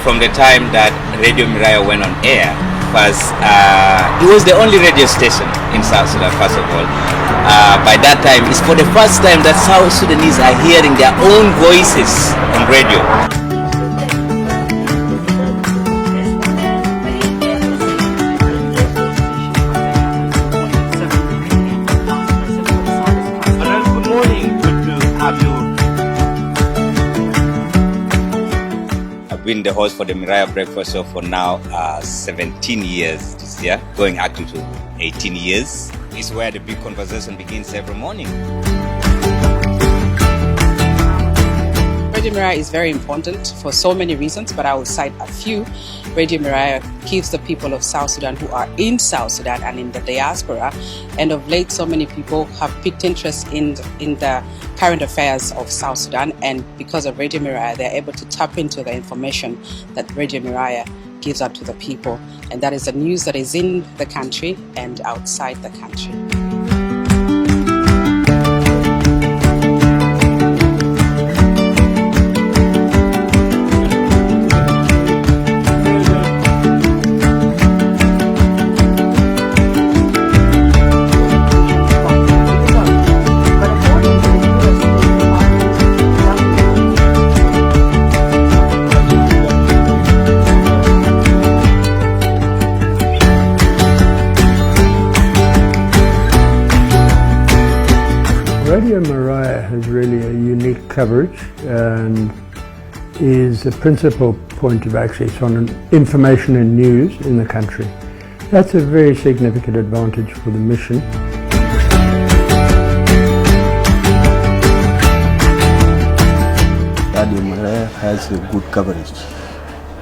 from the time that Radio Miraya went on air, because it was the only radio station in South Sudan, first of all. By that time, it's for the first time that South Sudanese are hearing their own voices on radio. Been the host for the Miraya Breakfast Show for now 17 years this year, going actually to 18 years. It's where the big conversation begins every morning. Radio Miraya is very important for so many reasons, but I will cite a few. Radio Miraya keeps the people of South Sudan who are in South Sudan and in the diaspora, and of late so many people have picked interest in the current affairs of South Sudan, and because of Radio Miraya they're able to tap into the information that Radio Miraya gives out to the people, and that is the news that is in the country and outside the country. Radio Miraya has really a unique coverage and is the principal point of access on information and news in the country. That's a very significant advantage for the mission. Radio Miraya has a good coverage.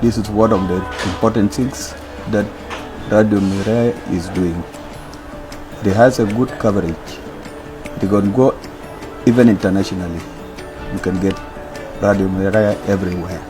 This is one of the important things that Radio Miraya is doing. It has a good coverage. They can go even internationally. You can get Radio Miraya everywhere.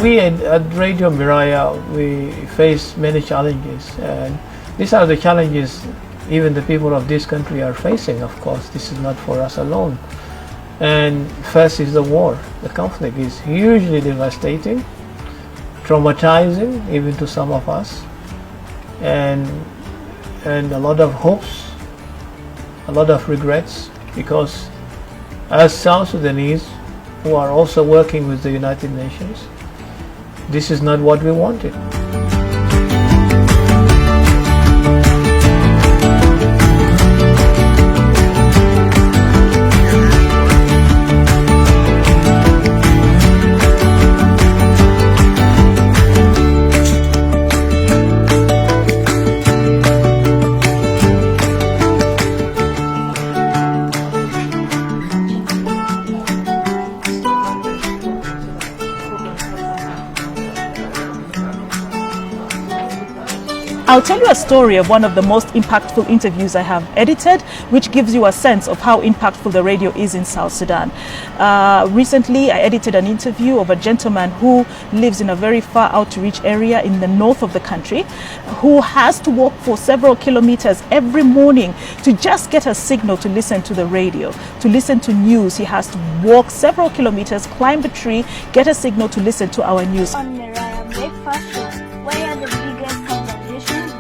We at Radio Miraya, we face many challenges, and these are the challenges even the people of this country are facing. Of course, this is not for us alone. And first is the war. The conflict is hugely devastating, traumatizing even to some of us, and a lot of hopes, a lot of regrets, because as South Sudanese who are also working with the United Nations, this is not what we wanted. I'll tell you a story of one of the most impactful interviews I have edited, which gives you a sense of how impactful the radio is in South Sudan. Recently, I edited an interview of a gentleman who lives in a very far outreach area in the north of the country, who has to walk for several kilometers every morning to just get a signal to listen to the radio, to listen to news. He has to walk several kilometers, climb the tree, get a signal to listen to our news. On Miraya Breakfast Show, where are the biggest conversations?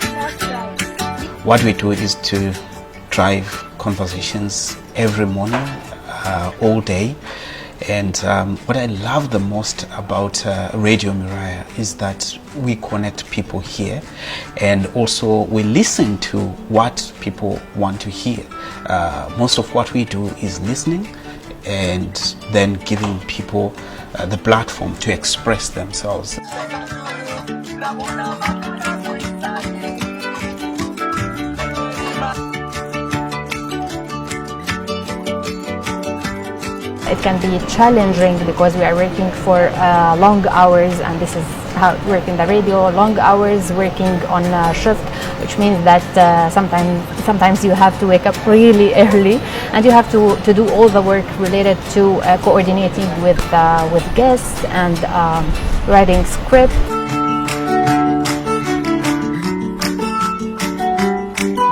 That's right. What we do is to drive conversations every morning, all day. And what I love the most about Radio Miraya is that we connect people here, and also we listen to what people want to hear. Most of what we do is listening and then giving people the platform to express themselves. It can be challenging because we are working for long hours, and this is how working the radio, long hours, working on shift. which means that sometimes you have to wake up really early, and you have to do all the work related to coordinating with guests and writing script.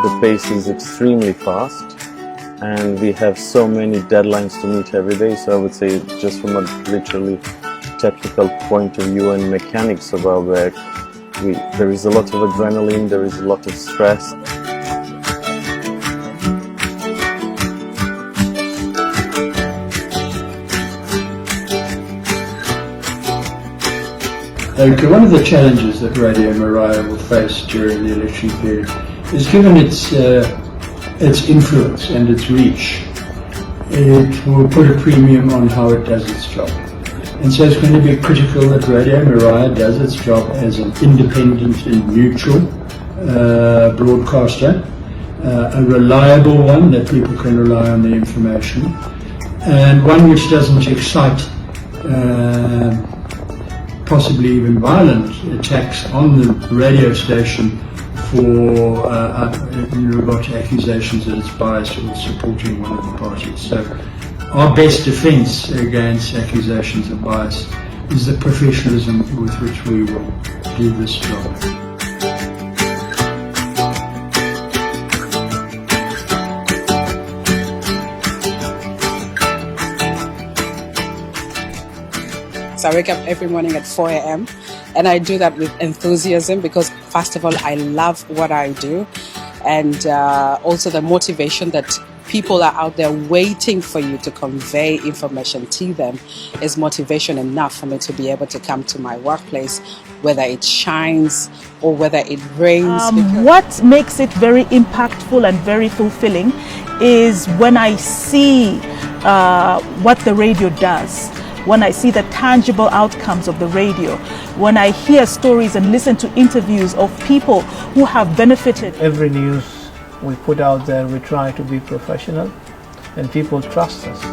The pace is extremely fast, and we have so many deadlines to meet every day. So I would say, just from a literally technical point of view and mechanics of our work, there is a lot of adrenaline, there is a lot of stress. Okay, one of the challenges that Radio Miraya will face during the election period is, given its influence and its reach, it will put a premium on how it does its job. And so it's going to be critical that Radio Miraya does its job as an independent and neutral broadcaster, a reliable one that people can rely on the information, and one which doesn't excite possibly even violent attacks on the radio station for in regard to accusations that it's biased or supporting one of the parties. So our best defence against accusations of bias is the professionalism with which we will do this job. So I wake up every morning at 4 a.m. and I do that with enthusiasm because, first of all, I love what I do, and also the motivation that people are out there waiting for you to convey information to them is motivation enough for me to be able to come to my workplace, whether it shines or whether it rains. What makes it very impactful and very fulfilling is when I see what the radio does, when I see the tangible outcomes of the radio, when I hear stories and listen to interviews of people who have benefited. Every news we put out there, we try to be professional, and people trust us.